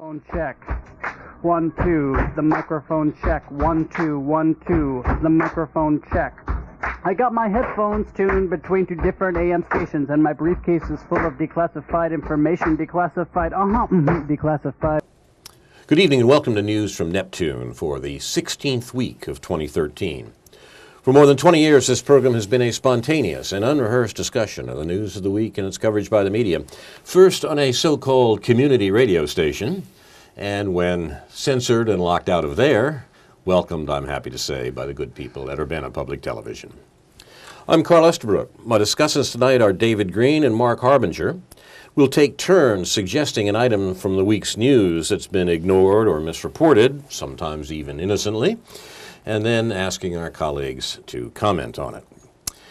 Microphone check. 1, 2. The microphone check. 1, 2, 1, 2. The microphone check. I got my headphones tuned between two different AM stations, and my briefcase is full of declassified information. Declassified. Declassified. Good evening and welcome to News from Neptune for the 16th week of 2013. For more than 20 years, this program has been a spontaneous and unrehearsed discussion of the news of the week and its coverage by the media, first on a so-called community radio station, and when censored and locked out of there, welcomed, I'm happy to say, by the good people at Urbana Public Television. I'm Carl Esterbrook. My discussants tonight are David Green and Mark Harbinger. We'll take turns suggesting an item from the week's news that's been ignored or misreported, sometimes even innocently, and then asking our colleagues to comment on it.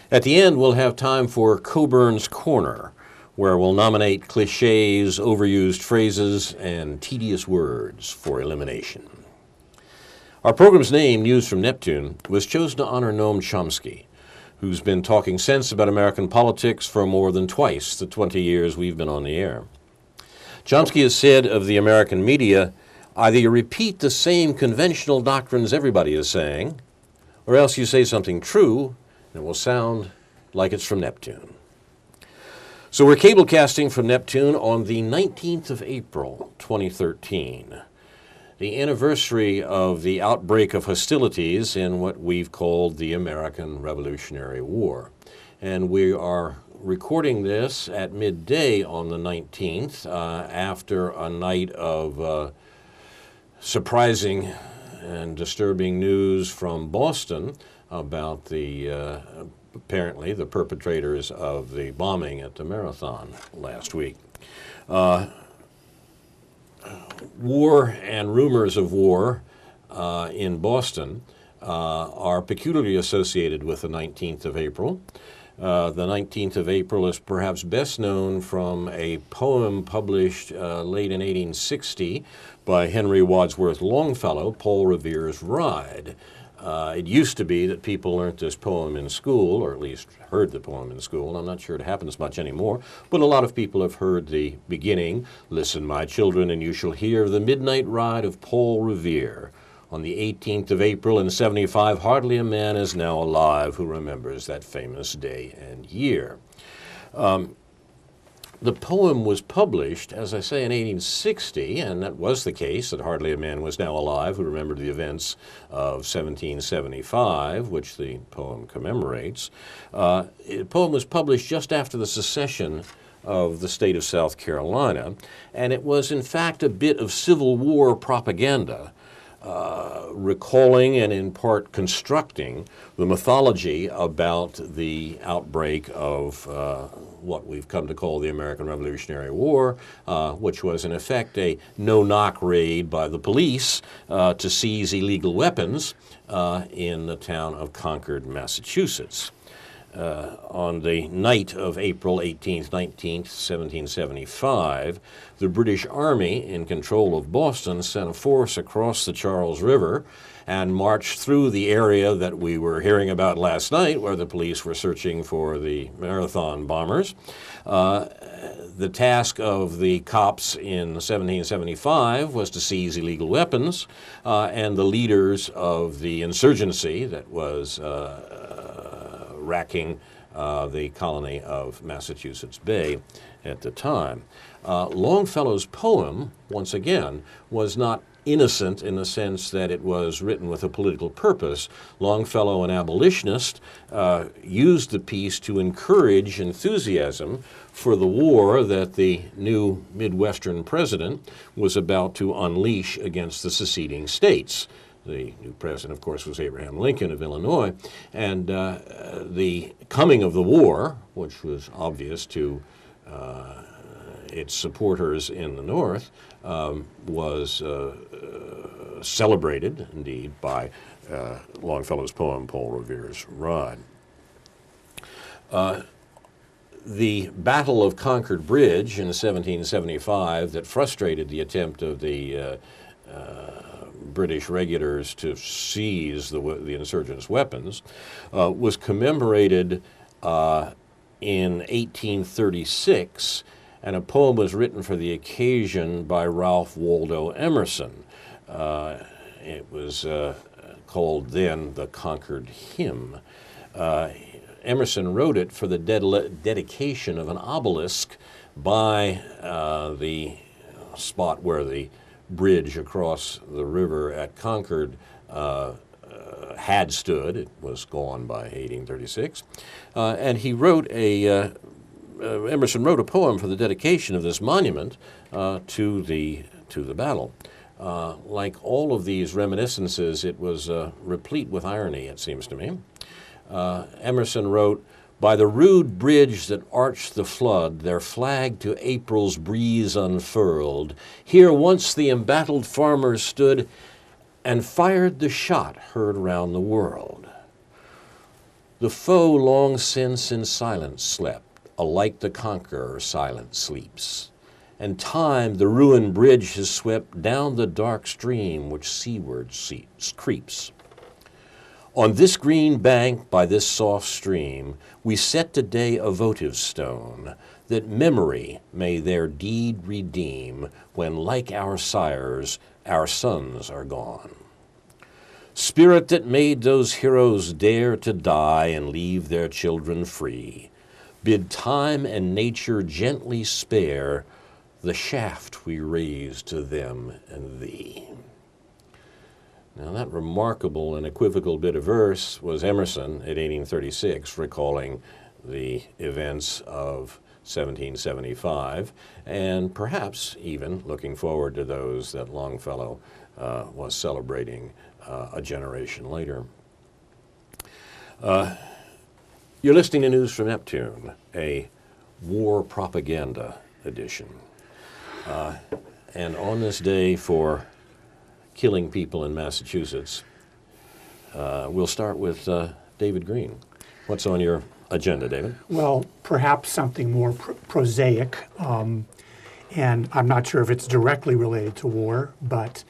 At the end, we'll have time for Coburns Corner, where we'll nominate cliches, overused phrases, and tedious words for elimination. Our program's name, News from Neptune, was chosen to honor Noam Chomsky, who's been talking sense about American politics for more than twice the 20 years we've been on the air. Chomsky has said of the American media, either you repeat the same conventional doctrines everybody is saying, or else you say something true, and it will sound like it's from Neptune. So we're cablecasting from Neptune on the 19th of April, 2013, the anniversary of the outbreak of hostilities in what we've called the American Revolutionary War. And we are recording this at midday on the 19th after a night of surprising and disturbing news from Boston about the apparently the perpetrators of the bombing at the Marathon last week. War and rumors of war in Boston are peculiarly associated with the 19th of April. The 19th of April is perhaps best known from a poem published late in 1860 by Henry Wadsworth Longfellow, Paul Revere's Ride. It used to be that people learned this poem in school, or at least heard the poem in school. I'm not sure it happens much anymore, but a lot of people have heard the beginning. Listen, my children, and you shall hear the midnight ride of Paul Revere. On the 18th of April in 75, hardly a man is now alive who remembers that famous day and year. The poem was published, as I say, in 1860, and that was the case, that hardly a man was now alive who remembered the events of 1775, which the poem commemorates. The poem was published just after the secession of the state of South Carolina, and it was, in fact, a bit of Civil War propaganda, recalling and in part constructing the mythology about the outbreak of what we've come to call the American Revolutionary War, which was in effect a no-knock raid by the police to seize illegal weapons in the town of Concord, Massachusetts. On the night of April 18th, 19th, 1775, the British Army, in control of Boston, sent a force across the Charles River and marched through the area that we were hearing about last night, where the police were searching for the Marathon bombers. The task of the cops in 1775 was to seize illegal weapons, and the leaders of the insurgency that was racking the colony of Massachusetts Bay at the time. Longfellow's poem, once again, was not innocent in the sense that it was written with a political purpose. Longfellow, an abolitionist, used the piece to encourage enthusiasm for the war that the new Midwestern president was about to unleash against the seceding states. The new president, of course, was Abraham Lincoln of Illinois, and the coming of the war, which was obvious to its supporters in the North, was celebrated, indeed, by Longfellow's poem, Paul Revere's Ride. The Battle of Concord Bridge in 1775 that frustrated the attempt of the British regulars to seize the insurgents' weapons was commemorated in 1836 and a poem was written for the occasion by Ralph Waldo Emerson. It was called then The Concord Hymn. Emerson wrote it for the dedication of an obelisk by the spot where the bridge across the river at Concord had stood. It was gone by 1836. And he wrote Emerson wrote a poem for the dedication of this monument to the battle. Like all of these reminiscences, it was replete with irony, it seems to me. Emerson wrote, "By the rude bridge that arched the flood, their flag to April's breeze unfurled, here once the embattled farmers stood and fired the shot heard round the world. The foe long since in silence slept, alike the conqueror silent sleeps. And time the ruined bridge has swept down the dark stream which seaward creeps. On this green bank by this soft stream, we set today a votive stone, that memory may their deed redeem, when like our sires, our sons are gone. Spirit that made those heroes dare to die and leave their children free, bid time and nature gently spare the shaft we raise to them and thee." Now that remarkable and equivocal bit of verse was Emerson at 1836, recalling the events of 1775, and perhaps even looking forward to those that Longfellow was celebrating a generation later. You're listening to News from Neptune, a war propaganda edition. And on this day for killing people in Massachusetts, we'll start with David Green. What's on your agenda, David? Well, perhaps something more prosaic, and I'm not sure if it's directly related to war, but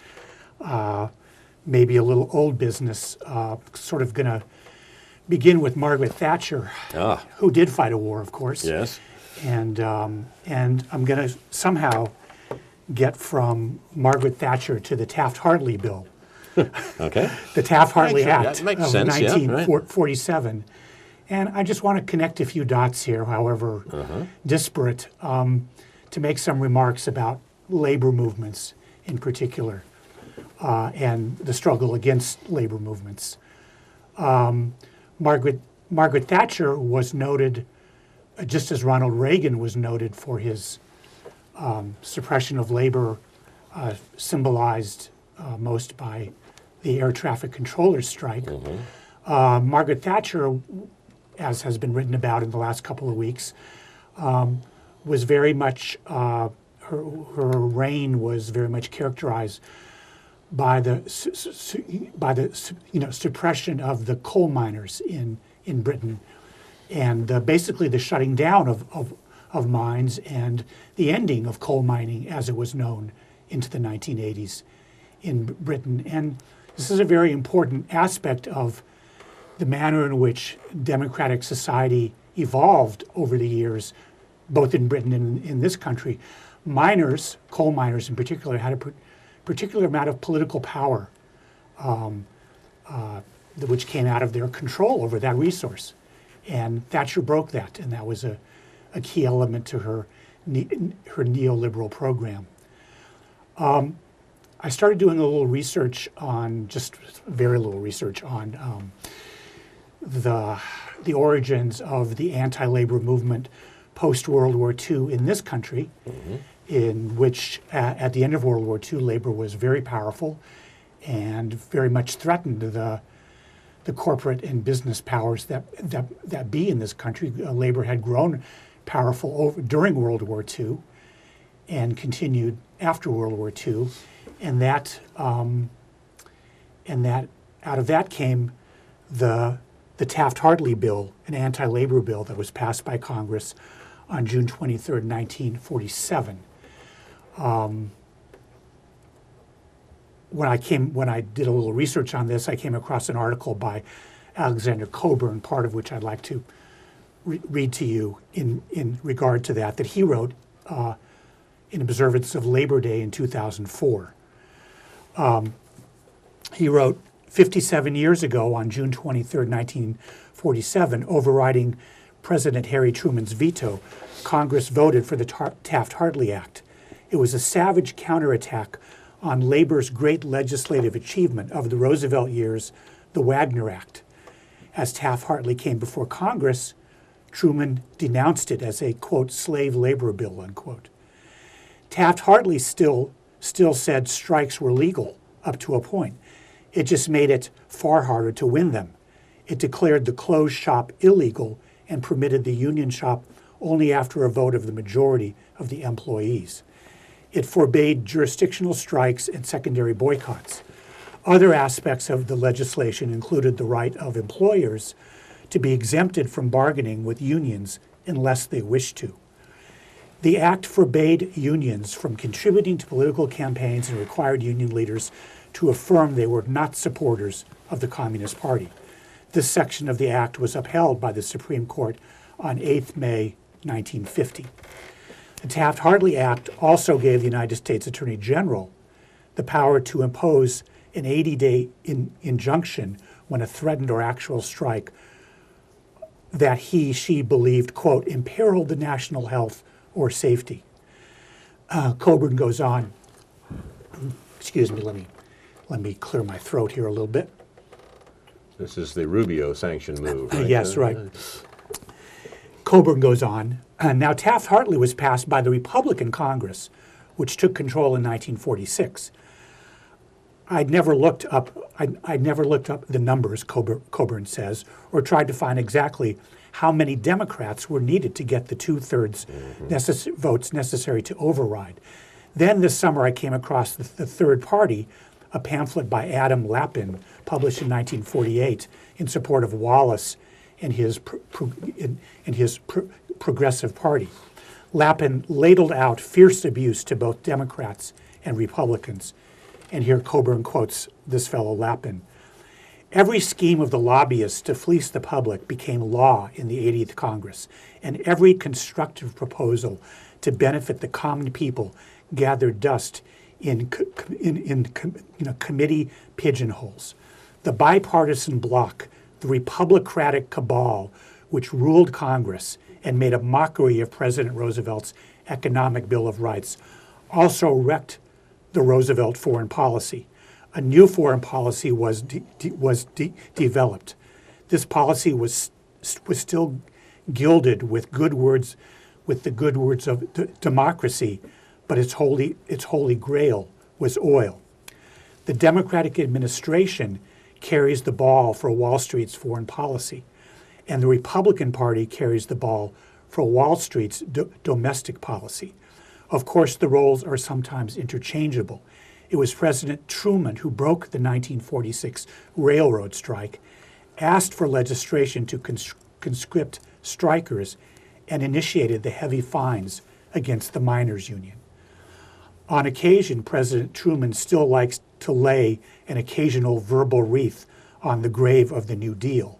maybe a little old business, sort of going to begin with Margaret Thatcher, who did fight a war, of course. Yes. And I'm going to somehow get from Margaret Thatcher to the Taft-Hartley bill. Okay. The Taft-Hartley Act that makes of sense, 1947. And I just want to connect a few dots here, however disparate, to make some remarks about labor movements in particular, and the struggle against labor movements. Margaret Thatcher was noted, just as Ronald Reagan was noted for his suppression of labor, symbolized most by the air traffic controllers strike. Margaret Thatcher, as has been written about in the last couple of weeks, was very much, her reign was very much characterized by the suppression of the coal miners in Britain, and basically the shutting down of mines and the ending of coal mining as it was known into the 1980s in Britain. And this is a very important aspect of the manner in which democratic society evolved over the years, both in Britain and in this country. Miners, coal miners in particular, had a particular amount of political power, which came out of their control over that resource. And Thatcher broke that, and that was a key element to her neoliberal program. I started doing a little research on, just very little research on the origins of the anti-labor movement post-World War II in this country, in which at the end of World War II, labor was very powerful and very much threatened the corporate and business powers that be in this country. Labor had grown powerful during World War II and continued after World War II, and that out of that came the Taft-Hartley bill, an anti-labor bill that was passed by Congress on June 23rd, 1947. When I did a little research on this, I came across an article by Alexander Coburn, part of which I'd like to read to you in regard to that he wrote in observance of Labor Day in 2004. He wrote, 57 years ago, on June 23, 1947, overriding President Harry Truman's veto, Congress voted for the Taft-Hartley Act. It was a savage counterattack on labor's great legislative achievement of the Roosevelt years, the Wagner Act. As Taft-Hartley came before Congress, Truman denounced it as a, quote, slave labor bill, unquote. Taft-Hartley still said strikes were legal up to a point. It just made it far harder to win them. It declared the closed shop illegal and permitted the union shop only after a vote of the majority of the employees. It forbade jurisdictional strikes and secondary boycotts. Other aspects of the legislation included the right of employers to be exempted from bargaining with unions unless they wished to. The act forbade unions from contributing to political campaigns and required union leaders to affirm they were not supporters of the Communist Party. This section of the act was upheld by the Supreme Court on 8th May 1950. The Taft-Hartley Act also gave the United States Attorney General the power to impose an 80-day injunction when a threatened or actual strike that she believed, quote, imperiled the national health or safety. Coburn goes on. Excuse me, let me clear my throat here a little bit. This is the Rubio sanction move, right? Yes, right. Coburn goes on. Now, Taft-Hartley was passed by the Republican Congress, which took control in 1946. I'd never looked up the numbers, Coburn says, or tried to find exactly how many Democrats were needed to get the two-thirds votes necessary to override. Then this summer I came across the Third Party, a pamphlet by Adam Lappin, published in 1948 in support of Wallace and his Progressive Party. Lappin ladled out fierce abuse to both Democrats and Republicans. And here Coburn quotes this fellow Lappin. Every scheme of the lobbyists to fleece the public became law in the 80th Congress, and every constructive proposal to benefit the common people gathered dust in committee pigeonholes. The bipartisan bloc, the Republicratic cabal, which ruled Congress and made a mockery of President Roosevelt's economic Bill of Rights, also wrecked the Roosevelt foreign policy. A new foreign policy was developed. This policy was still gilded with good words, with the good words of democracy, but its holy grail was oil. The Democratic administration carries the ball for Wall Street's foreign policy, and the Republican Party carries the ball for Wall Street's domestic policy. Of course, the roles are sometimes interchangeable. It was President Truman who broke the 1946 railroad strike, asked for legislation to conscript strikers, and initiated the heavy fines against the miners' union. On occasion, President Truman still likes to lay an occasional verbal wreath on the grave of the New Deal.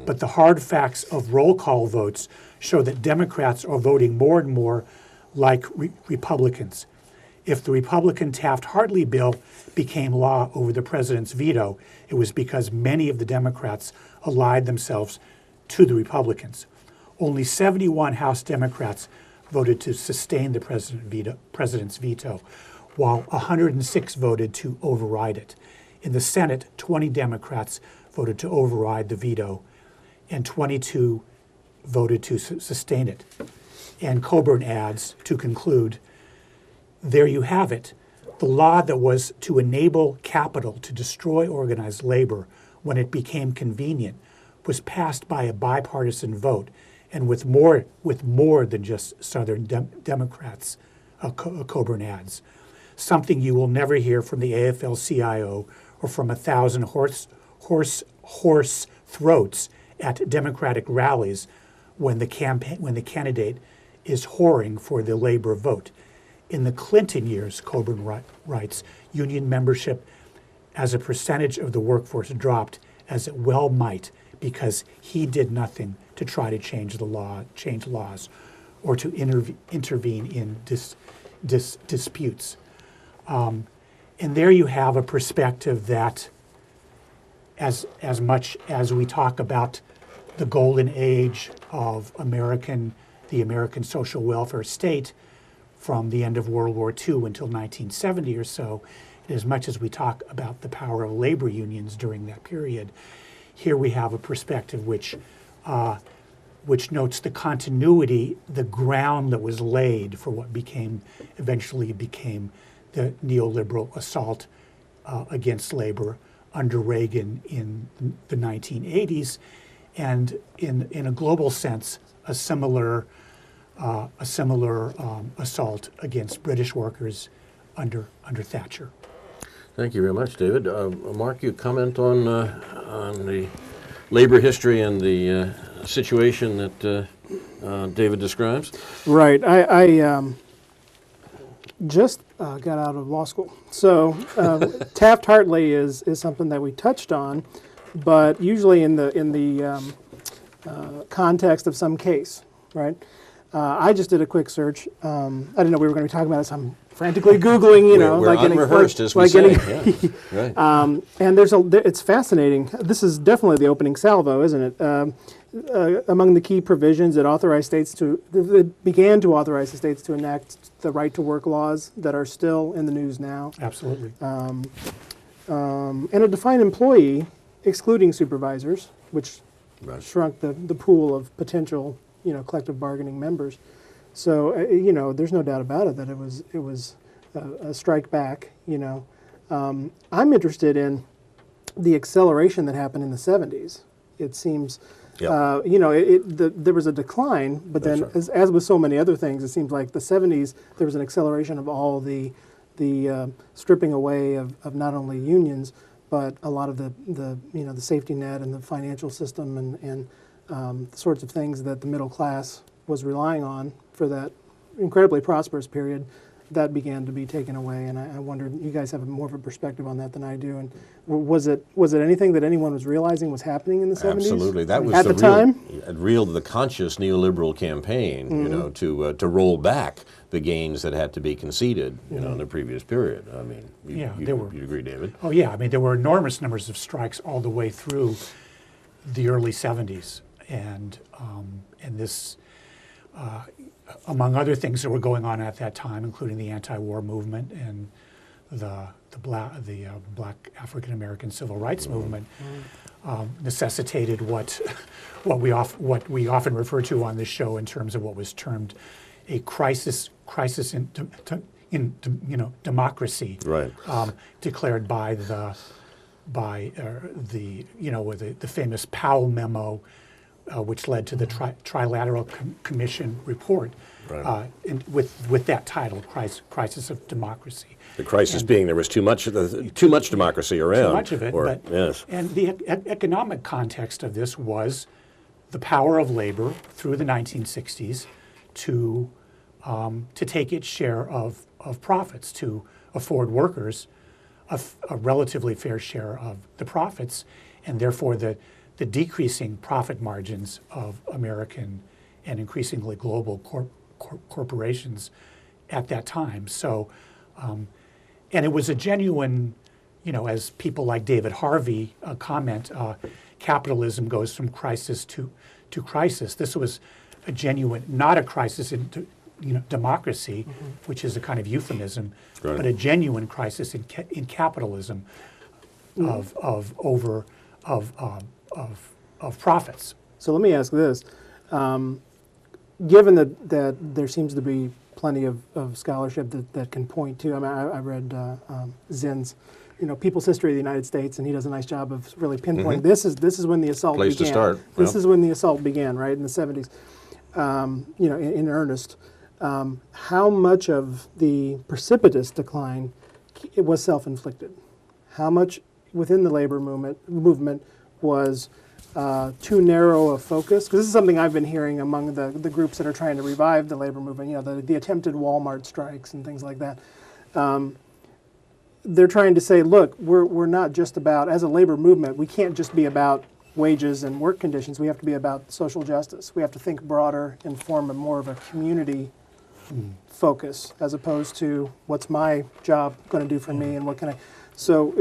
But the hard facts of roll call votes show that Democrats are voting more and more like Republicans. If the Republican Taft-Hartley bill became law over the president's veto, it was because many of the Democrats allied themselves to the Republicans. Only 71 House Democrats voted to sustain the president's veto, while 106 voted to override it. In the Senate, 20 Democrats voted to override the veto, and 22 voted to sustain it. And Coburn adds, to conclude, there you have it. The law that was to enable capital to destroy organized labor when it became convenient was passed by a bipartisan vote, and with more than just Southern Democrats, Coburn adds. Something you will never hear from the AFL-CIO or from 1,000 hoarse throats at Democratic rallies when the candidate is whoring for the labor vote. In the Clinton years, Coburn writes, union membership as a percentage of the workforce dropped, as it well might, because he did nothing to try to change laws. or to intervene in disputes. And there you have a perspective that, as much as we talk about the golden age of the American social welfare state from the end of World War II until 1970 or so, and as much as we talk about the power of labor unions during that period, here we have a perspective which notes the continuity, the ground that was laid for what eventually became the neoliberal assault against labor under Reagan in the 1980s, and in a global sense, a similar assault against British workers under Thatcher. Thank you very much, David. Mark, you comment on the labor history and the situation that David describes? Right. I just got out of law school. So Taft-Hartley is something that we touched on, but usually in the context of some case, right? I just did a quick search. I didn't know we were going to be talking about it, so I'm frantically Googling, we're unrehearsed, as we say. Yeah. Right. And it's fascinating. This is definitely the opening salvo, isn't it? Among the key provisions, it began to authorize the states to enact the right to work laws that are still in the news now. Absolutely. And it defined employee, excluding supervisors, which shrunk the pool of potential, collective bargaining members. So, there's no doubt about it that it was a strike back. I'm interested in the acceleration that happened in the 70s. It seems, Yep. there was a decline, but then, as with so many other things, it seems like the 70s there was an acceleration of all the stripping away of not only unions, but a lot of the safety net and the financial system and the sorts of things that the middle class was relying on for that incredibly prosperous period, that began to be taken away. And I wondered, you guys have more of a perspective on that than I do. And was it anything that anyone was realizing was happening in the 70s? Absolutely, that was at the time. The conscious neoliberal campaign, to roll back the gains that had to be conceded, in the previous period. I mean, you'd agree, David? Oh yeah, I mean there were enormous numbers of strikes all the way through the early 70s, and this. Among other things that were going on at that time, including the anti-war movement and the Black African American Civil Rights movement, necessitated what we often refer to on this show in terms of what was termed a crisis in democracy, right? Declared by the famous Powell memo. Which led to the Trilateral Commission report, right. With that title, Crisis of Democracy. The crisis being there was too much democracy around. Too much of it, and the economic context of this was the power of labor through the 1960s to take its share of profits, to afford workers a relatively fair share of the profits, and therefore the decreasing profit margins of American and increasingly global corporations at that time. So, and it was a genuine, as people like David Harvey comment, capitalism goes from crisis to crisis. This was a genuine, not a crisis in democracy, which is a kind of euphemism, but a genuine crisis in capitalism of profits. So let me ask this: given that there seems to be plenty of scholarship that can point to, I mean, I read Zinn's, People's History of the United States, and he does a nice job of really pinpointing this is when the assault began. Place to start. This is when the assault began, right in the 70s, in earnest. How much of the precipitous decline was self-inflicted? How much within the labor movement was too narrow a focus? Because this is something I've been hearing among the groups that are trying to revive the labor movement, the attempted Walmart strikes and things like that. They're trying to say, look, we're not just about, as a labor movement, we can't just be about wages and work conditions. We have to be about social justice. We have to think broader and form more of a community focus, as opposed to what's my job going to do for me and what can I. So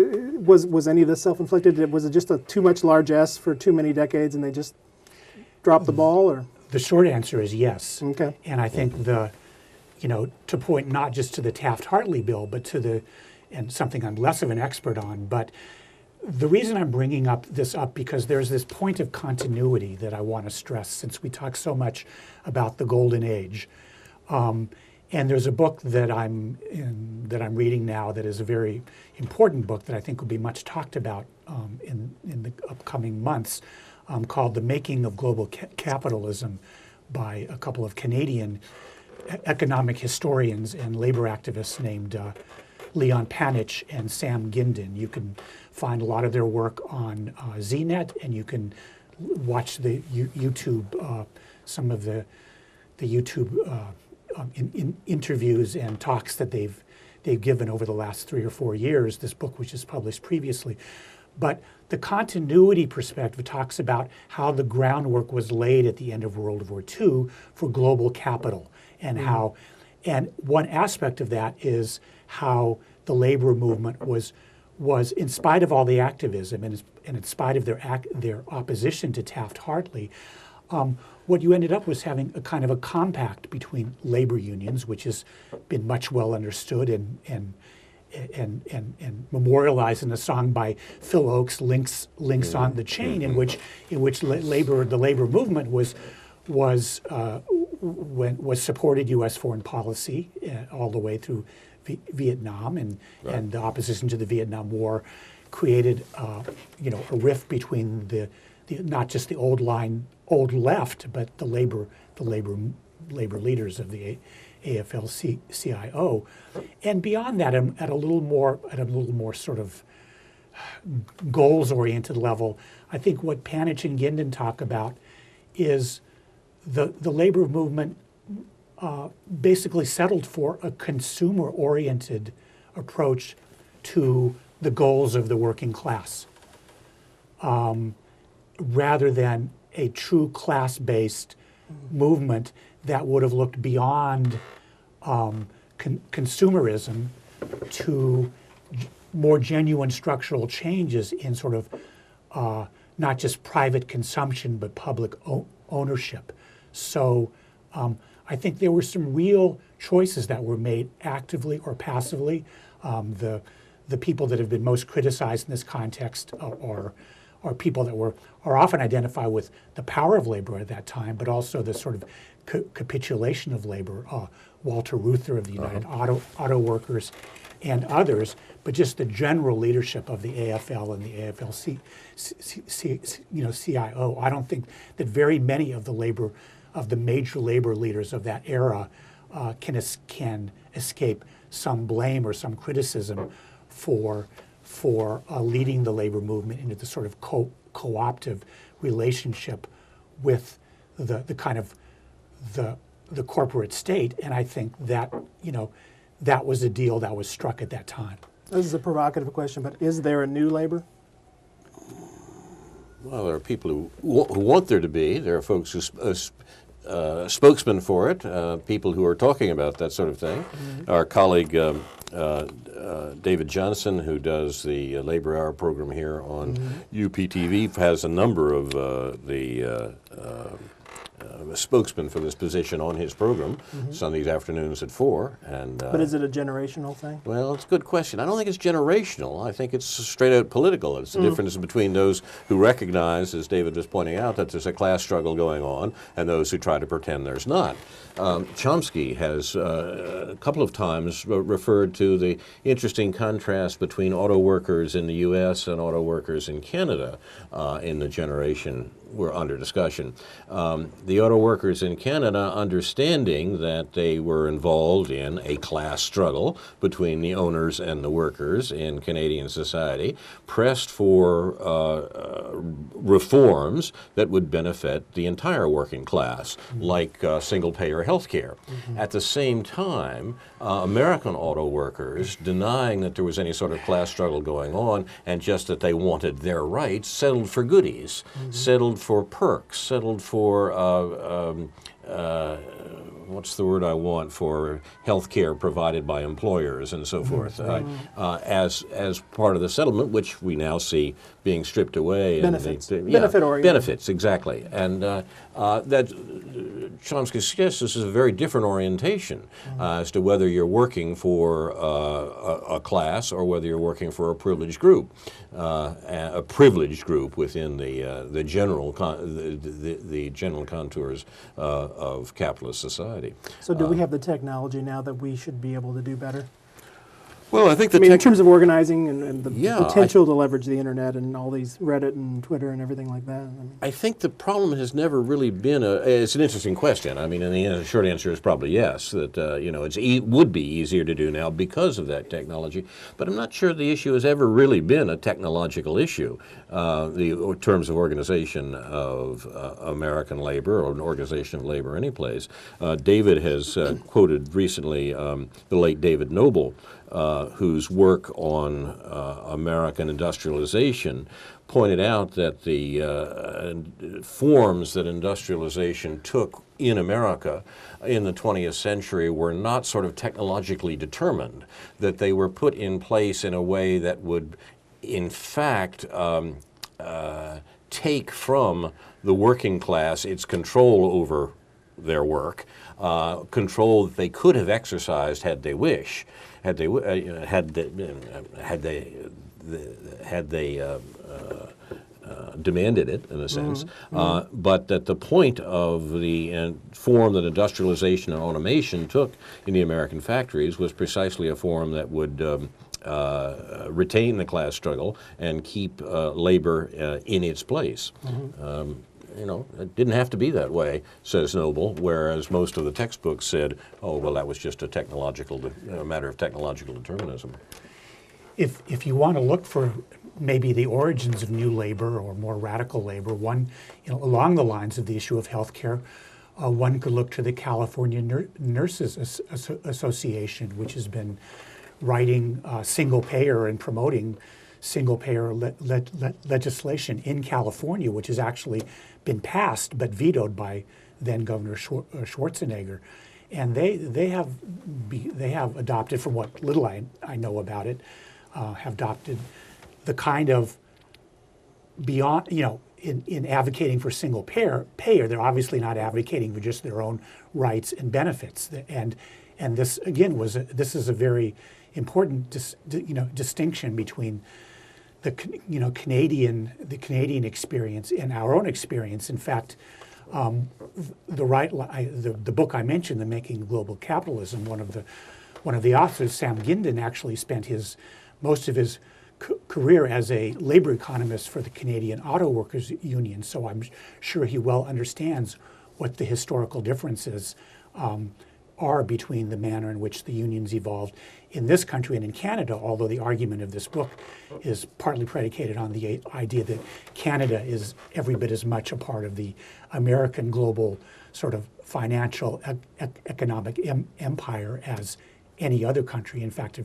was any of this self-inflicted? Was it just a too much large S for too many decades and they just dropped the ball? Or The short answer is yes. Okay. And I think to point not just to the Taft-Hartley bill, but and something I'm less of an expert on, but the reason I'm bringing this up because there's this point of continuity that I want to stress, since we talk so much about the golden age. And there's a book that I'm reading now that is a very important book that I think will be much talked about in the upcoming months, called The Making of Global Capitalism by a couple of Canadian economic historians and labor activists named Leon Panich and Sam Gindin. You can find a lot of their work on ZNet, and you can watch the YouTube, some of the YouTube interviews and talks that they've given over the last 3 or 4 years. This book was just published previously. But the continuity perspective talks about how the groundwork was laid at the end of World War II for global capital, and how, and one aspect of that is how the labor movement was in spite of all the activism and in spite of their opposition to Taft-Hartley, what you ended up was having a kind of a compact between labor unions, which has been much well understood and memorialized in a song by Phil Oakes, Links on the Chain, in which the labor movement was supported U.S. foreign policy all the way through Vietnam, and the opposition to the Vietnam War created a rift between the not just the old left, but the labor leaders of the AFL-CIO, and beyond that, at a little more sort of goals-oriented level, I think what Panich and Gindin talk about is the labor movement basically settled for a consumer-oriented approach to the goals of the working class, rather than a true class-based movement that would have looked beyond consumerism to more genuine structural changes in sort of not just private consumption but public ownership. So I think there were some real choices that were made actively or passively. The people that have been most criticized in this context are people that are often identified with the power of labor at that time, but also the sort of capitulation of labor. Walter Reuther of the United Auto Workers and others, but just the general leadership of the AFL and the AFL-CIO. I don't think that very many of the major labor leaders of that era can escape some blame or some criticism for leading the labor movement into the sort of co-optive relationship with the kind of the corporate state. And I think that that was a deal that was struck at that time. This is a provocative question, but is there a new labor? Well, there are people who want there to be. There are folks who spokesmen for it, people who are talking about that sort of thing. Mm-hmm. Our colleague David Johnson, who does the Labor Hour program here on UPTV, has a number of the spokesman for this position on his program, Sundays afternoons at 4. But is it a generational thing? Well, it's a good question. I don't think it's generational. I think it's straight out political. It's the difference between those who recognize, as David was pointing out, that there's a class struggle going on, and those who try to pretend there's not. Chomsky has a couple of times referred to the interesting contrast between auto workers in the U.S. and auto workers in Canada in the generation we're under discussion. The auto workers in Canada, understanding that they were involved in a class struggle between the owners and the workers in Canadian society, pressed for reforms that would benefit the entire working class, like single-payer health care. At the same time, American auto workers, denying that there was any sort of class struggle going on and just that they wanted their rights, settled for goodies, settled for perks, settled for what's the word I want, for health care provided by employers and so forth, as part of the settlement, which we now see being stripped away. Benefits. Benefit-oriented. Benefits, exactly. And that Chomsky suggests this is a very different orientation as to whether you're working for a class or whether you're working for a privileged group within the general the general contours of capitalist society. So do we have the technology now that we should be able to do better? Well, I think in terms of organizing and the Yeah, potential to leverage the internet and all these Reddit and Twitter and everything like that. I think the problem has never really been it's an interesting question. I mean, and the short answer is probably yes, that it would be easier to do now because of that technology. But I'm not sure the issue has ever really been a technological issue. The terms of organization of American labor or an organization of labor any place. David has quoted recently the late David Noble, whose work on American industrialization pointed out that the forms that industrialization took in America in the 20th century were not sort of technologically determined, that they were put in place in a way that would, in fact, take from the working class its control over their work, control that they could have exercised had they wish, had they demanded it in a sense, but that the point of the form that industrialization and automation took in the American factories was precisely a form that would retain the class struggle and keep labor in its place. It didn't have to be that way, says Noble, whereas most of the textbooks said, oh, well, that was just a matter of technological determinism. If you want to look for maybe the origins of new labor or more radical labor, one, along the lines of the issue of health care, one could look to the California Nurses Association, which has been writing single payer and promoting single payer legislation in California, which has actually been passed but vetoed by then Governor Schwarzenegger, and they have adopted, from what little I know about it, have adopted the kind of beyond, in advocating for single payer, they're obviously not advocating for just their own rights and benefits, and this again this is a very important distinction between the Canadian experience and our own experience. In fact, the book I mentioned, The Making of Global Capitalism, one of the authors, Sam Gindin, actually spent most of his career as a labor economist for the Canadian Auto Workers Union. So I'm sure he well understands what the historical differences are between the manner in which the unions evolved in this country and in Canada, although the argument of this book is partly predicated on the idea that Canada is every bit as much a part of the American global sort of financial economic empire as any other country. In fact,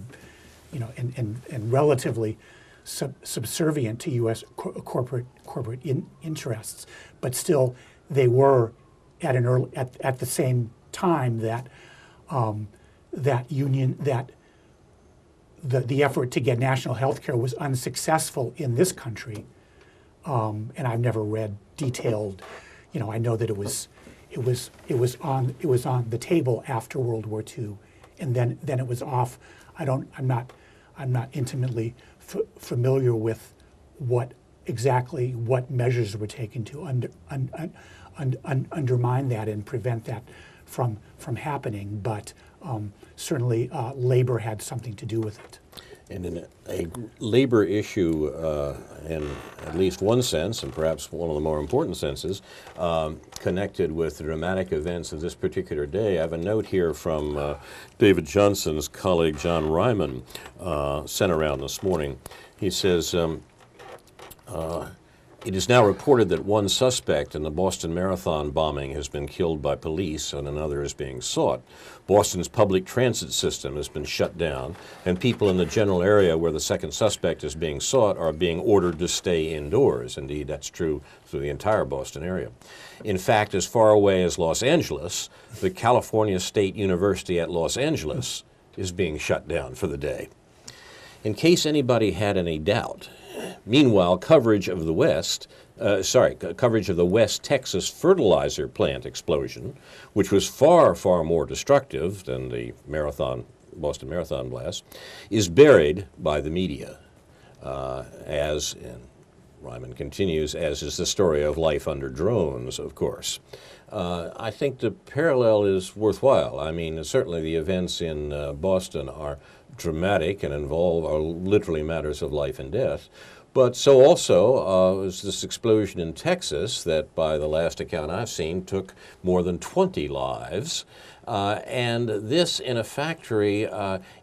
and relatively subservient to U.S. corporate interests, but still they were at the same time that the effort to get national health care was unsuccessful in this country, and I've never read detailed. I know that it was on the table after World War II, and then it was off. I'm not intimately familiar with what measures were taken to undermine that and prevent that from happening, but certainly labor had something to do with it. And in a labor issue, in at least one sense, and perhaps one of the more important senses, connected with the dramatic events of this particular day, I have a note here from David Johnson's colleague John Ryman, sent around this morning. He says, it is now reported that one suspect in the Boston Marathon bombing has been killed by police and another is being sought. Boston's public transit system has been shut down, and people in the general area where the second suspect is being sought are being ordered to stay indoors. Indeed, that's true through the entire Boston area. In fact, as far away as Los Angeles, the California State University at Los Angeles is being shut down for the day. In case anybody had any doubt, meanwhile, coverage of the West Texas fertilizer plant explosion, which was far, far more destructive than the Boston Marathon blast, is buried by the media, and Ryman continues, as is the story of life under drones, of course. I think the parallel is worthwhile. I mean, certainly the events in Boston are dramatic and are literally matters of life and death. But so also was this explosion in Texas that, by the last account I've seen, took more than 20 lives. And this in a factory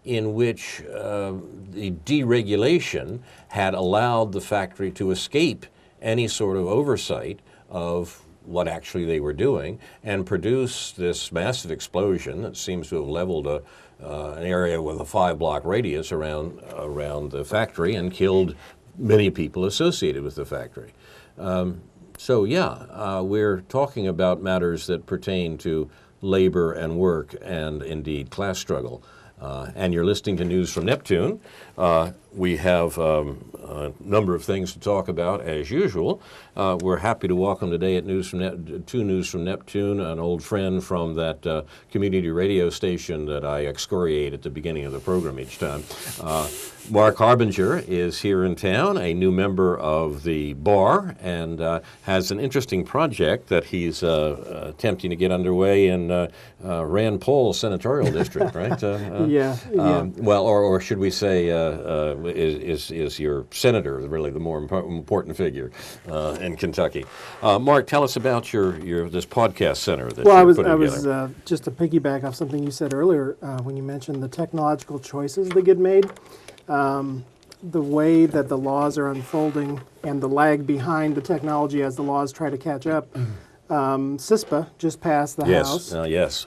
in which the deregulation had allowed the factory to escape any sort of oversight of what actually they were doing and produce this massive explosion that seems to have leveled an area with a 5-block radius around the factory and killed many people associated with the factory. We're talking about matters that pertain to labor and work and indeed class struggle. And you're listening to News from Neptune. We have a number of things to talk about as usual. We're happy to welcome today at News from Neptune an old friend from that community radio station that I excoriate at the beginning of the program each time. Mark Harbinger is here in town, a new member of the bar, and has an interesting project that he's attempting to get underway in Rand Paul's senatorial district, right? Well, or should we say, is your senator really the more important figure in Kentucky? Mark, tell us about your this podcast center that you're putting together. I was just to piggyback off something you said earlier when you mentioned the technological choices that get made. The way that the laws are unfolding and the lag behind the technology as the laws try to catch up. CISPA just passed the House,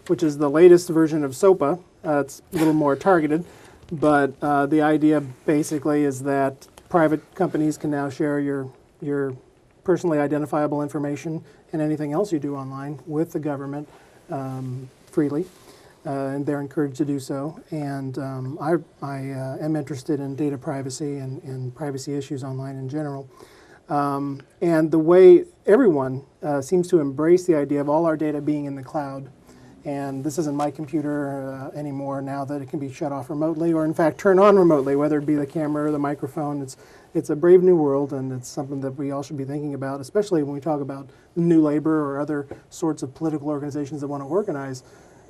which is the latest version of SOPA. It's a little more targeted, but the idea basically is that private companies can now share your personally identifiable information and anything else you do online with the government freely. And they're encouraged to do so. And I am interested in data privacy and privacy issues online in general. And the way everyone seems to embrace the idea of all our data being in the cloud. And this isn't my computer anymore now that it can be shut off remotely or in fact turn on remotely, whether it be the camera or the microphone. It's a brave new world, and it's something that we all should be thinking about, especially when we talk about new labor or other sorts of political organizations that want to organize.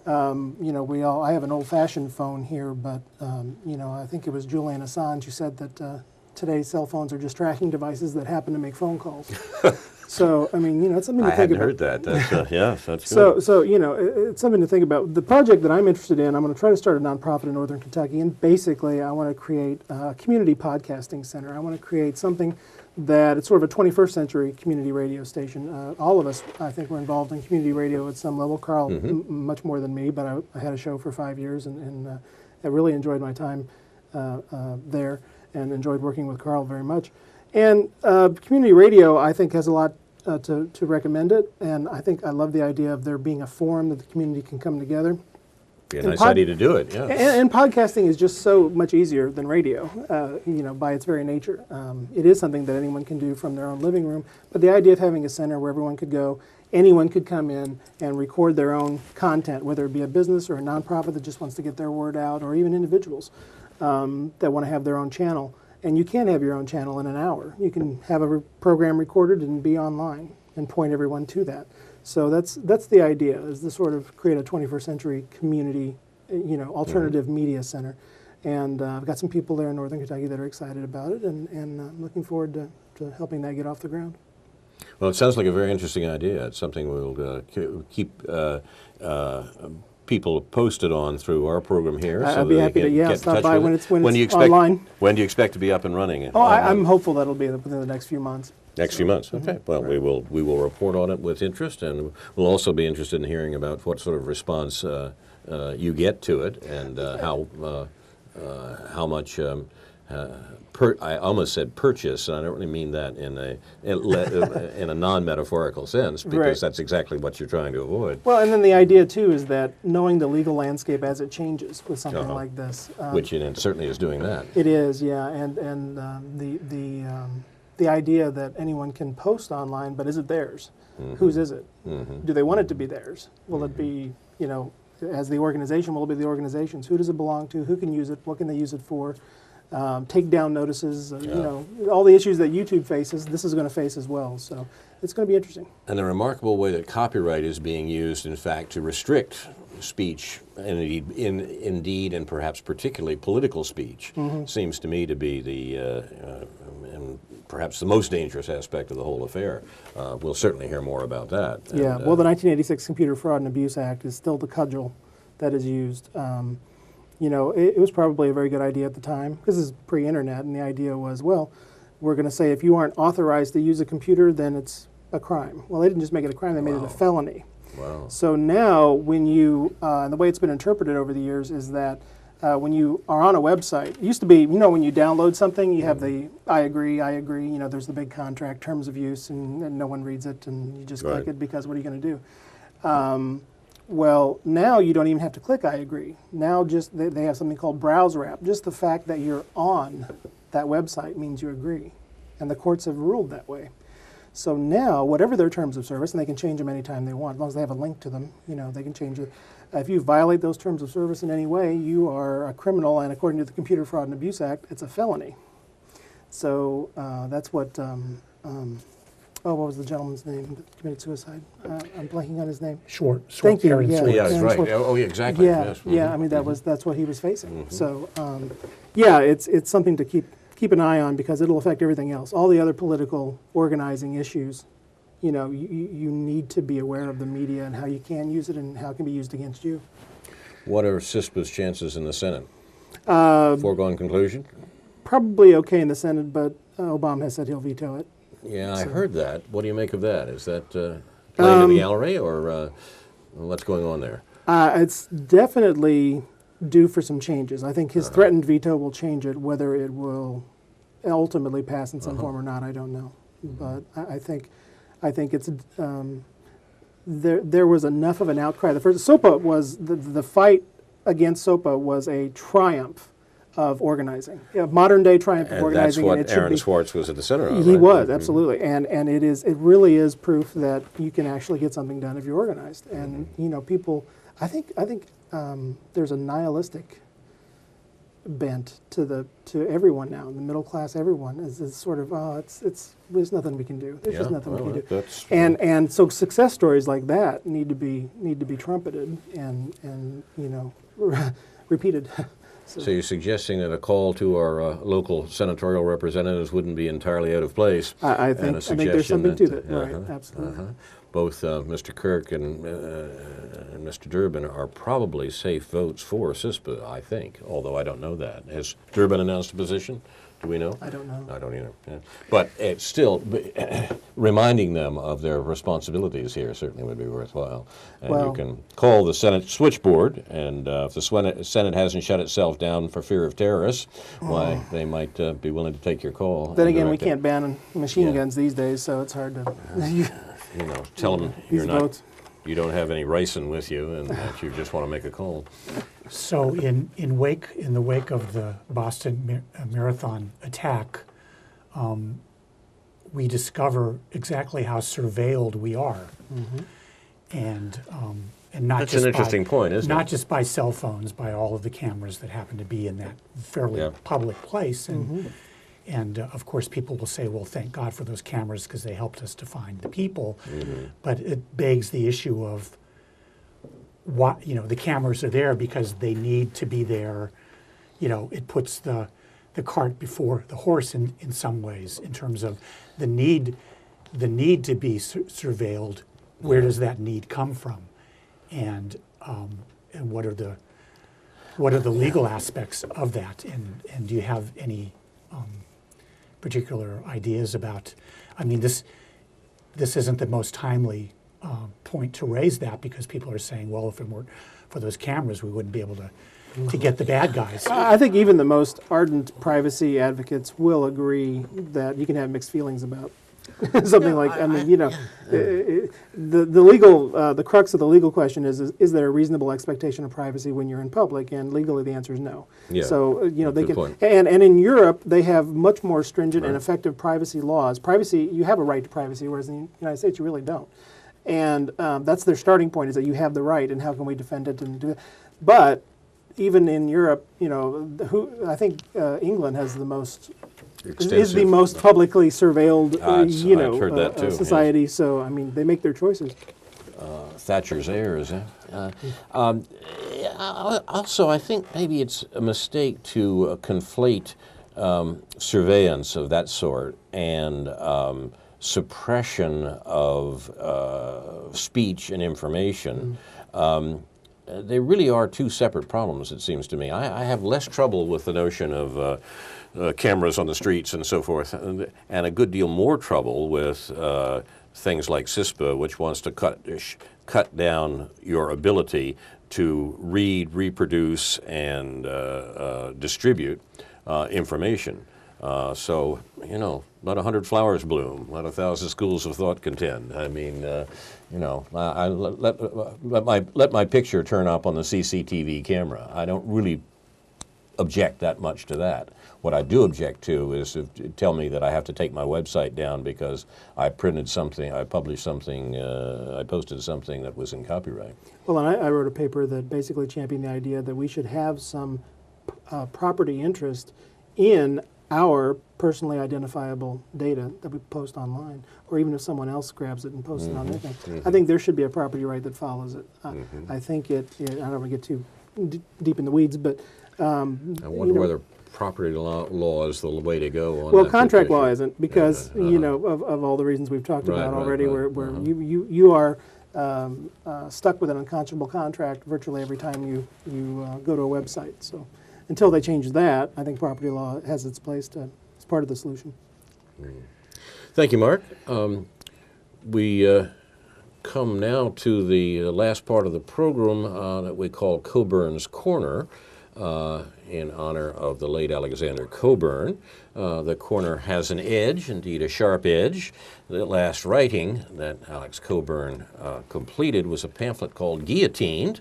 I have an old-fashioned phone here, but I think it was Julian Assange who said that today's cell phones are just tracking devices that happen to make phone calls. So, I mean, it's something to think about. I hadn't heard that. That's, that's good. So, it's something to think about. The project that I'm interested in, I'm going to try to start a nonprofit in Northern Kentucky, and basically I want to create a community podcasting center. I want to create something that it's sort of a 21st century community radio station. All of us, I think, were involved in community radio at some level. Carl, much more than me, but I had a show for 5 years, and I really enjoyed my time there and enjoyed working with Carl very much. And community radio, I think, has a lot to recommend it, and I love the idea of there being a forum that the community can come together. Be a nice idea to do it, yeah. And podcasting is just so much easier than radio, by its very nature. It is something that anyone can do from their own living room, but the idea of having a center where everyone could go, anyone could come in and record their own content, whether it be a business or a nonprofit that just wants to get their word out, or even individuals that want to have their own channel. And you can have your own channel in an hour. You can have a program recorded and be online and point everyone to that. So that's the idea, is to sort of create a 21st century community, alternative media center. And I've got some people there in Northern Kentucky that are excited about it, and I'm looking forward to helping that get off the ground. Well, it sounds like a very interesting idea. It's something we'll keep people posted on through our program here. I'd be happy to get stop by when it's online. When do you expect to be up and running? I'm hopeful that'll be within the next few months. Next few months, okay. Well, we will report on it with interest, and we'll also be interested in hearing about what sort of response you get to it, and how much. I almost said purchase, and I don't really mean that in a non-metaphorical sense, because that's exactly what you're trying to avoid. Well, and then the idea too is that knowing the legal landscape as it changes with something like this, which it certainly is doing that. It is, yeah, and the idea that anyone can post online, but is it theirs? Whose is it? Do they want it to be theirs? Will it be, as the organization? Will it be the organization's? Who does it belong to? Who can use it? What can they use it for? Takedown notices, all the issues that YouTube faces, this is going to face as well. So it's going to be interesting. And the remarkable way that copyright is being used, in fact, to restrict speech, and indeed, and perhaps particularly political speech, seems to me to be the and perhaps the most dangerous aspect of the whole affair. We'll certainly hear more about that. Yeah. Well, the 1986 Computer Fraud and Abuse Act is still the cudgel that is used. It was probably a very good idea at the time, because this is pre-internet, and the idea was, well, we're going to say if you aren't authorized to use a computer, then it's a crime. Well, they didn't just make it a crime, they made it a felony. Wow. So now when you, and the way it's been interpreted over the years is that when you are on a website, it used to be, when you download something, you have the I agree, there's the big contract, terms of use, and no one reads it, and you just click it because what are you going to do? Well, now you don't even have to click I agree. Now just they have something called browse wrap. Just the fact that you're on that website means you agree. And the courts have ruled that way. So now, whatever their terms of service, and they can change them anytime they want, as long as they have a link to them, they can change it. If you violate those terms of service in any way, you are a criminal, and according to the Computer Fraud and Abuse Act, it's a felony. So that's what... what was the gentleman's name that committed suicide? I'm blanking on his name. Schwartz. Thank you. Yeah, that's right. Schwartz. Oh, yeah, exactly. Yeah, yes. yeah. I mean, that's what he was facing. So, it's something to keep an eye on, because it'll affect everything else. All the other political organizing issues, you need to be aware of the media and how you can use it and how it can be used against you. What are CISPA's chances in the Senate? Foregone conclusion? Probably okay in the Senate, but Obama has said he'll veto it. Yeah, I heard that. What do you make of that? Is that playing in the gallery, or what's going on there? It's definitely due for some changes. I think his threatened veto will change it. Whether it will ultimately pass in some form or not, I don't know. But I think it's there was enough of an outcry. The first SOPA was the fight against SOPA was a triumph of organizing, modern day triumph of organizing. And that's what Aaron Schwartz was at the center of. He was, absolutely, and it really is proof that you can actually get something done if you're organized. And people, I think there's a nihilistic bent to everyone now, the middle class. Everyone is sort of there's nothing we can do. There's just nothing we can do. And so success stories like that need to be trumpeted and repeated. So you're suggesting that a call to our local senatorial representatives wouldn't be entirely out of place? I think there's something to that. Right, absolutely. Both Mr. Kirk and Mr. Durbin are probably safe votes for CISPA, I think, although I don't know that. Has Durbin announced a position? Do we know? I don't know. I don't either. Yeah. But it's still, reminding them of their responsibilities here certainly would be worthwhile. And you can call the Senate switchboard, and if the Senate hasn't shut itself down for fear of terrorists, why, they might be willing to take your call. Then again, we can't ban machine guns these days, so it's hard to... tell them you don't have any ricin with you, and that you just want to make a call. So in the wake of the Boston Marathon attack, we discover exactly how surveilled we are, and not That's just an interesting point, isn't it? Not just by cell phones, by all of the cameras that happen to be in that fairly public place, and of course, people will say, well, thank God for those cameras because they helped us to find the people. But it begs the issue of what, the cameras are there because they need to be there, it puts the cart before the horse in some ways, in terms of the need to be surveilled. Where does that need come from, and what are the legal aspects of that, and do you have any particular ideas about? I mean, this isn't the most timely point to raise that, because people are saying, well, if it weren't for those cameras, we wouldn't be able to get the bad guys. I think even the most ardent privacy advocates will agree that you can have mixed feelings about something like. The legal, the crux of the legal question is there a reasonable expectation of privacy when you're in public? And legally, the answer is no. Yeah, so they can, point. and in Europe, they have much more stringent and effective privacy laws. Privacy, you have a right to privacy, whereas in the United States, you really don't. And that's their starting point, is that you have the right, and how can we defend it and do it? But even in Europe, I think England has the most. Is the most publicly surveilled, I've heard that too, society. yes. So I mean, they make their choices. Thatcher's heirs. Also, I think maybe it's a mistake to conflate surveillance of that sort and suppression of speech and information. They really are two separate problems, it seems to me. I have less trouble with the notion of cameras on the streets and so forth, and a good deal more trouble with things like CISPA, which wants to cut down your ability to read, reproduce, and distribute information. So, let 100 flowers bloom, let 1,000 schools of thought contend. I mean, I let my picture turn up on the CCTV camera. I don't really object that much to that. What I do object to is to tell me that I have to take my website down because I printed something, I published something, I posted something that was in copyright. Well, and I wrote a paper that basically championed the idea that we should have some property interest in our personally identifiable data that we post online, or even if someone else grabs it and posts it on their thing. I think there should be a property right that follows it. I think I don't want to get too deep in the weeds, but I wonder whether property law is the way to go on well, that contract issue. law isn't, because of all the reasons we've talked about already, where you are stuck with an unconscionable contract virtually every time you go to a website. So until they change that, I think property law has its place as part of the solution. Thank you, Mark. We come now to the last part of the program that we call Coburns Corner, in honor of the late Alexander Coburn. The corner has an edge, indeed a sharp edge. The last writing that Alex Coburn completed was a pamphlet called Guillotined,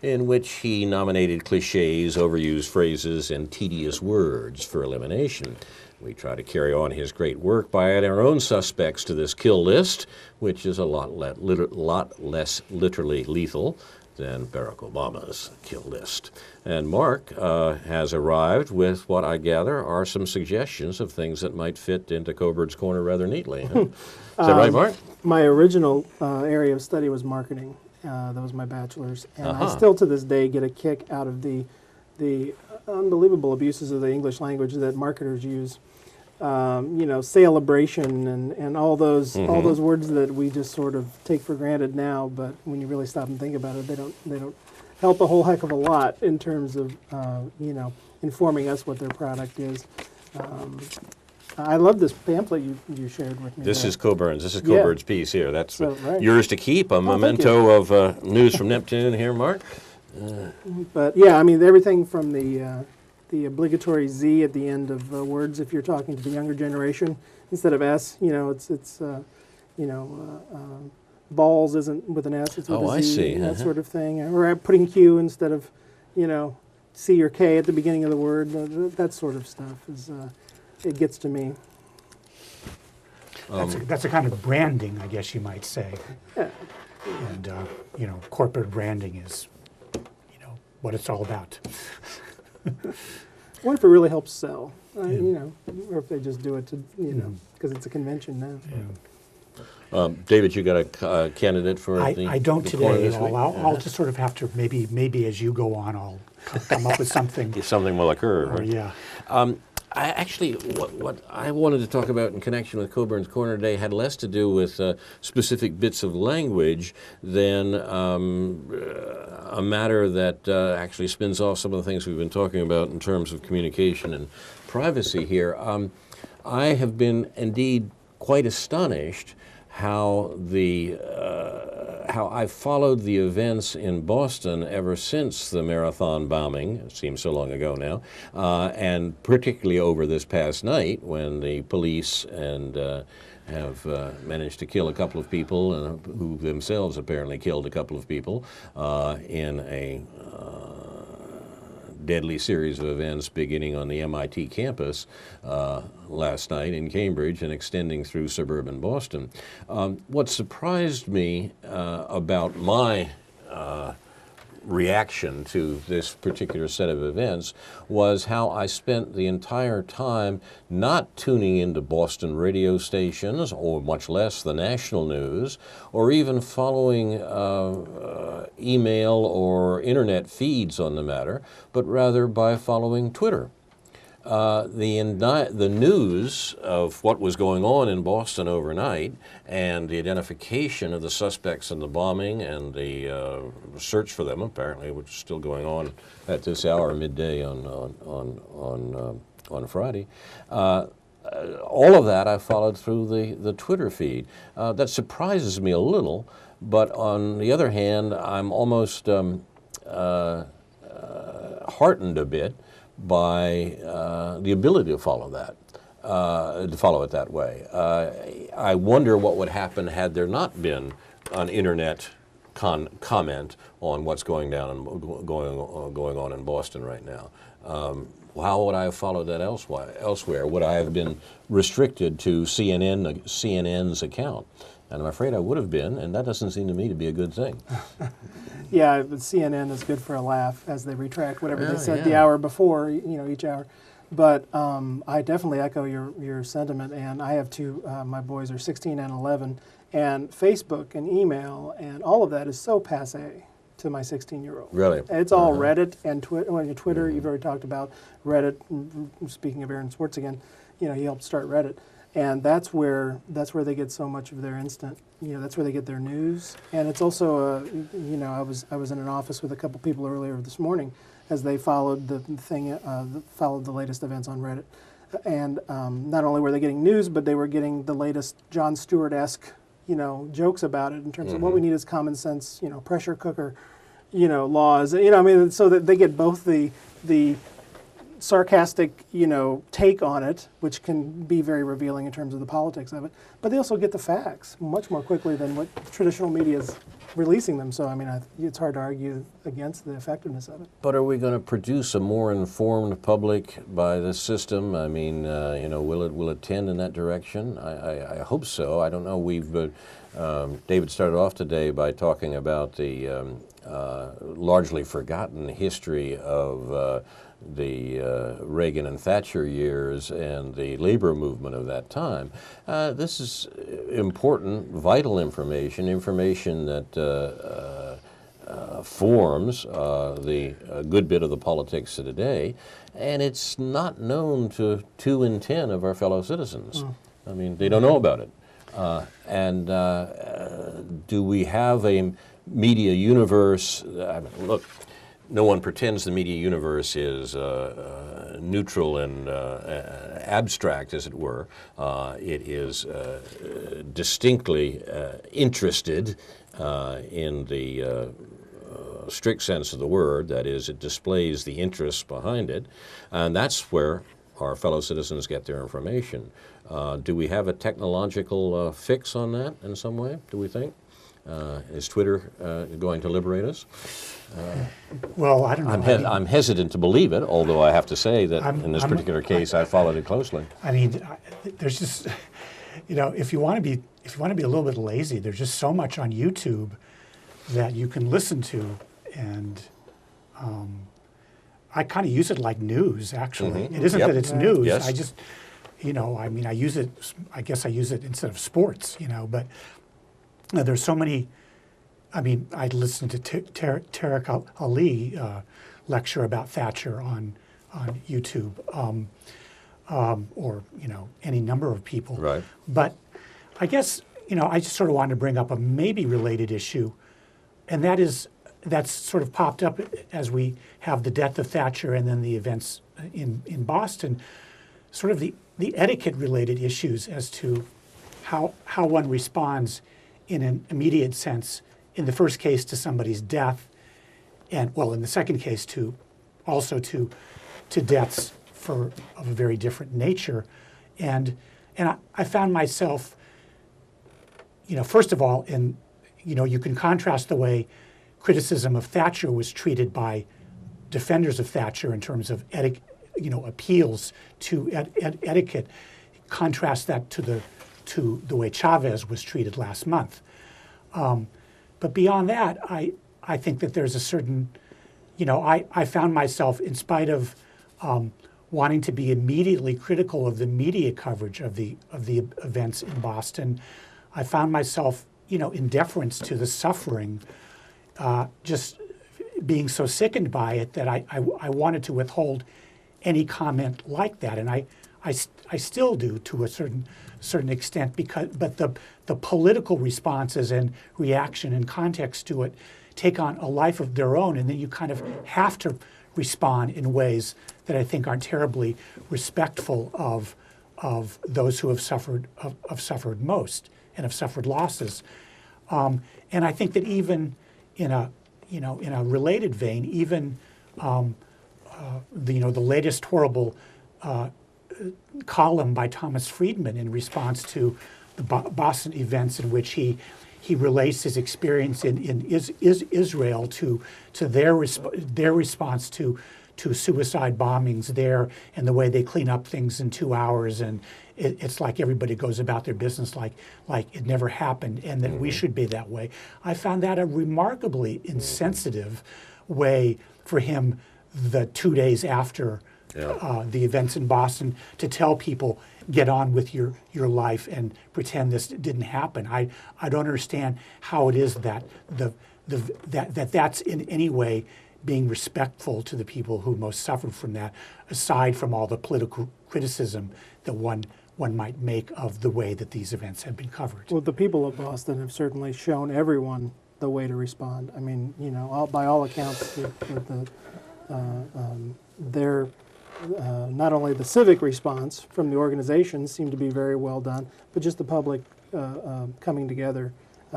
in which he nominated cliches, overused phrases, and tedious words for elimination. We try to carry on his great work by adding our own suspects to this kill list, which is a lot less literally lethal than Barack Obama's kill list. And Mark has arrived with what I gather are some suggestions of things that might fit into Coburn's Corner rather neatly. Huh? Is that right, Mark? My original area of study was marketing. That was my bachelor's. And I still to this day get a kick out of the unbelievable abuses of the English language that marketers use. Celebration and all those words that we just sort of take for granted now, but when you really stop and think about it, they don't help a whole heck of a lot in terms of informing us what their product is. I love this pamphlet you shared with me. This is Coburn's. This is Coburn's piece here. That's right. Yours to keep. A memento of News from Neptune here, Mark. But yeah, I mean everything from the obligatory Z at the end of words if you're talking to the younger generation instead of S. It's balls isn't with an S. It's with a Z. I see. That sort of thing. Or putting Q instead of C or K at the beginning of the word. That sort of stuff is it gets to me. That's a kind of branding, I guess you might say. Yeah. And corporate branding is what it's all about. What if it really helps sell? Or if they just do it to, because it's a convention now. Yeah. David, you got a candidate for the I don't the corner today this at all. week? I'll just sort of have to, maybe as you go on, I'll come up with something. Something will occur. Or, Right? yeah. I actually, what I wanted to talk about in connection with Coburns Corner today had less to do with specific bits of language than a matter that actually spins off some of the things we've been talking about in terms of communication and privacy here. I have been indeed quite astonished how how I've followed the events in Boston ever since the marathon bombing, it seems so long ago now, and particularly over this past night when the police have managed to kill a couple of people who themselves apparently killed a couple of people in a deadly series of events beginning on the MIT campus last night in Cambridge and extending through suburban Boston. What surprised me about my reaction to this particular set of events was how I spent the entire time not tuning into Boston radio stations, or much less the national news, or even following email or internet feeds on the matter, but rather by following Twitter. The news of what was going on in Boston overnight and the identification of the suspects in the bombing and the search for them, apparently, which is still going on at this hour, midday on Friday. All of that I followed through the Twitter feed. That surprises me a little, but on the other hand, I'm almost heartened a bit by the ability to follow that, to follow it that way. I wonder what would happen had there not been an internet comment on what's going on in Boston right now. How would I have followed that elsewhere? Would I have been restricted to CNN's account? And I'm afraid I would have been, and that doesn't seem to me to be a good thing. Yeah, the CNN is good for a laugh as they retract whatever they said the hour before, each hour. But I definitely echo your sentiment, and I have two, my boys are 16 and 11, and Facebook and email and all of that is so passé to my 16-year-old. Really? It's all Reddit and Twitter. You've already talked about Reddit. Speaking of Aaron Swartz again, he helped start Reddit. And that's where they get so much of their instant. That's where they get their news. And it's also, I was in an office with a couple people earlier this morning, as they followed followed the latest events on Reddit. And not only were they getting news, but they were getting the latest Jon Stewart-esque, jokes about it in terms of what we need is common sense, pressure cooker, laws. So that they get both the sarcastic, take on it, which can be very revealing in terms of the politics of it. But they also get the facts much more quickly than what traditional media is releasing them. So, it's hard to argue against the effectiveness of it. But are we going to produce a more informed public by this system? Will it tend in that direction? I hope so. I don't know. David started off today by talking about the largely forgotten history of the Reagan and Thatcher years and the labor movement of that time. This is important, vital information that forms the good bit of the politics of today, and it's not known to 2 in 10 of our fellow citizens. They don't know about it. Do we have a media universe? Look, no one pretends the media universe is neutral and abstract, as it were. It is distinctly interested in the strict sense of the word. That is, it displays the interests behind it, and that's where our fellow citizens get their information. Do we have a technological fix on that in some way, do we think? Is Twitter going to liberate us? Well, I don't know. I'm hesitant to believe it, although I have to say that in this particular case, I followed it closely. There's just, if you want to be a little bit lazy, there's just so much on YouTube that you can listen to, and I kind of use it like news. Actually, it isn't that it's news. Yes. I mean, I guess I use it instead of sports, but there's so many. I mean, I listened to Tariq Ali lecture about Thatcher on YouTube, or any number of people. Right. But I guess I just sort of wanted to bring up a maybe related issue, and that's sort of popped up as we have the death of Thatcher and then the events in Boston, sort of the etiquette related issues as to how one responds in an immediate sense, in the first case to somebody's death, and in the second case to deaths of a very different nature. And I found myself, first of all, you can contrast the way criticism of Thatcher was treated by defenders of Thatcher in terms of appeals to etiquette. Contrast that to the way Chavez was treated last month. But beyond that, I think that there's a certain, I found myself, in spite of wanting to be immediately critical of the media coverage of the events in Boston, I found myself, in deference to the suffering, just being so sickened by it that I wanted to withhold any comment like that, and I still do to a certain extent, but the political responses and reaction and context to it take on a life of their own, and then you kind of have to respond in ways that I think aren't terribly respectful of those who have suffered most and have suffered losses. And I think that even in a related vein, even the latest horrible column by Thomas Friedman in response to the Boston events, in which he relates his experience in Israel to their response to suicide bombings there, and the way they clean up things in 2 hours, and it's like everybody goes about their business like it never happened, and that we should be that way. I found that a remarkably insensitive way for him, the 2 days after the events in Boston, to tell people, get on with your life and pretend this didn't happen. I don't understand how it is that that's in any way being respectful to the people who most suffered from that, aside from all the political criticism that one might make of the way that these events have been covered. Well, the people of Boston have certainly shown everyone the way to respond. I mean, by all accounts, their not only the civic response from the organizations seemed to be very well done, but just the public coming together.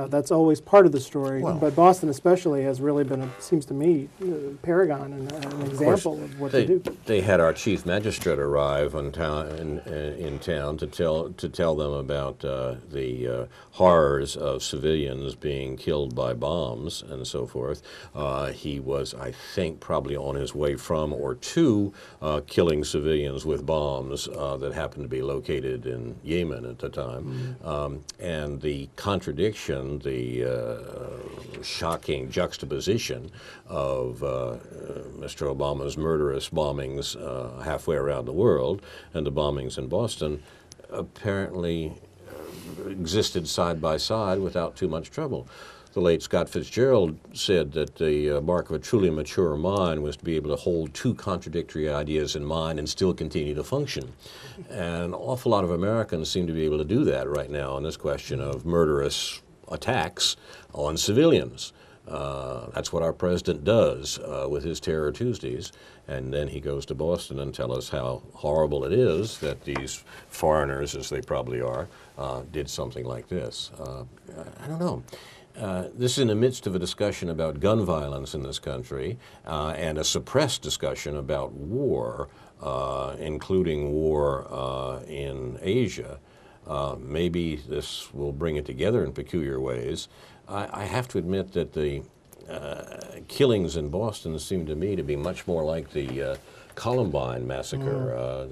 That's always part of the story, but Boston especially has really been, seems to me, a paragon and an example of what they do. They had our chief magistrate arrive in town to tell them about the horrors of civilians being killed by bombs and so forth. He was, I think, probably on his way from or to killing civilians with bombs that happened to be located in Yemen at the time, and the contradiction, the shocking juxtaposition of Mr. Obama's murderous bombings halfway around the world and the bombings in Boston apparently existed side by side without too much trouble. The late Scott Fitzgerald said that the mark of a truly mature mind was to be able to hold two contradictory ideas in mind and still continue to function. And an awful lot of Americans seem to be able to do that right now on this question of murderous attacks on civilians. That's what our president does with his Terror Tuesdays. And then he goes to Boston and tells us how horrible it is that these foreigners, as they probably are, did something like this. I don't know. This is in the midst of a discussion about gun violence in this country and a suppressed discussion about war, including war in Asia. Maybe this will bring it together in peculiar ways. I have to admit that the killings in Boston seem to me to be much more like the Columbine massacre.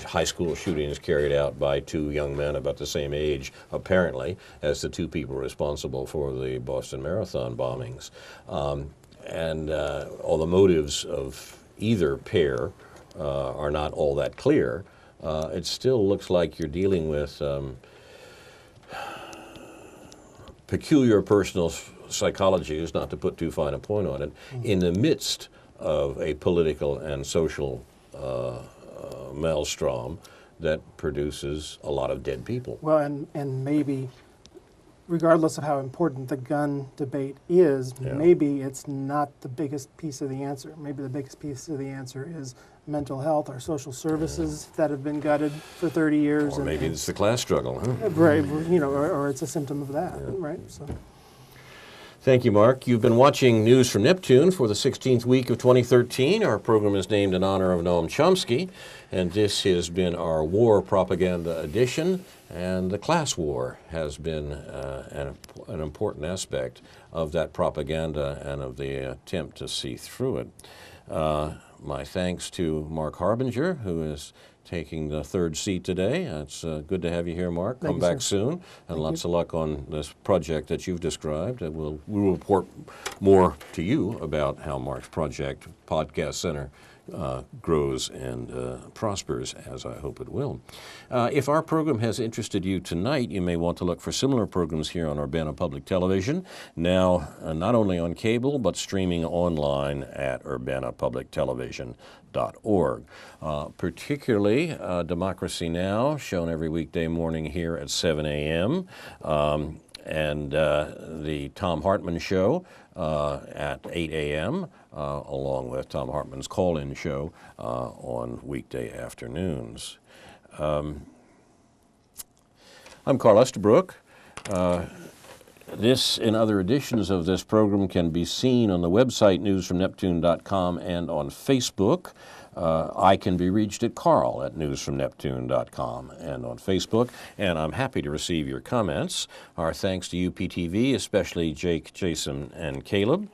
High school shootings carried out by two young men about the same age, apparently, as the two people responsible for the Boston Marathon bombings. And all the motives of either pair are not all that clear, it still looks like you're dealing with peculiar personal psychology, is not to put too fine a point on it, in the midst of a political and social maelstrom that produces a lot of dead people. Well, and maybe, regardless of how important the gun debate is, maybe it's not the biggest piece of the answer. Maybe the biggest piece of the answer is mental health, our social services that have been gutted for 30 years. Or maybe it's the class struggle, huh? Right, you know, or it's a symptom of that, right? So. Thank you, Mark. You've been watching News from Neptune for the 16th week of 2013. Our program is named in honor of Noam Chomsky, and this has been our war propaganda edition, and the class war has been an important aspect of that propaganda and of the attempt to see through it. My thanks to Mark Harbinger, who is taking the third seat today. It's good to have you here, Mark. Come back soon, and lots of luck on this project that you've described. We'll report more to you about how Mark's project, Podcast Center, grows and prospers, as I hope it will. If our program has interested you tonight, you may want to look for similar programs here on Urbana Public Television, now not only on cable, but streaming online at urbanapublictelevision.org. Particularly Democracy Now!, shown every weekday morning here at 7 a.m., and the Tom Hartman Show at 8 a.m., along with Tom Hartman's call-in show on weekday afternoons. I'm Carl Esterbrook. This and other editions of this program can be seen on the website NewsFromNeptune.com and on Facebook. I can be reached at carl@newsfromneptune.com and on Facebook, and I'm happy to receive your comments. Our thanks to UPTV, especially Jake, Jason, and Caleb.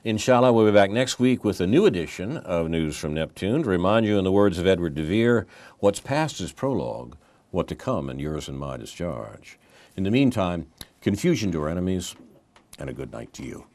Inshallah, we'll be back next week with a new edition of News from Neptune to remind you, in the words of Edward de Vere, what's past is prologue, what to come and yours and my discharge. In the meantime, confusion to our enemies, and a good night to you.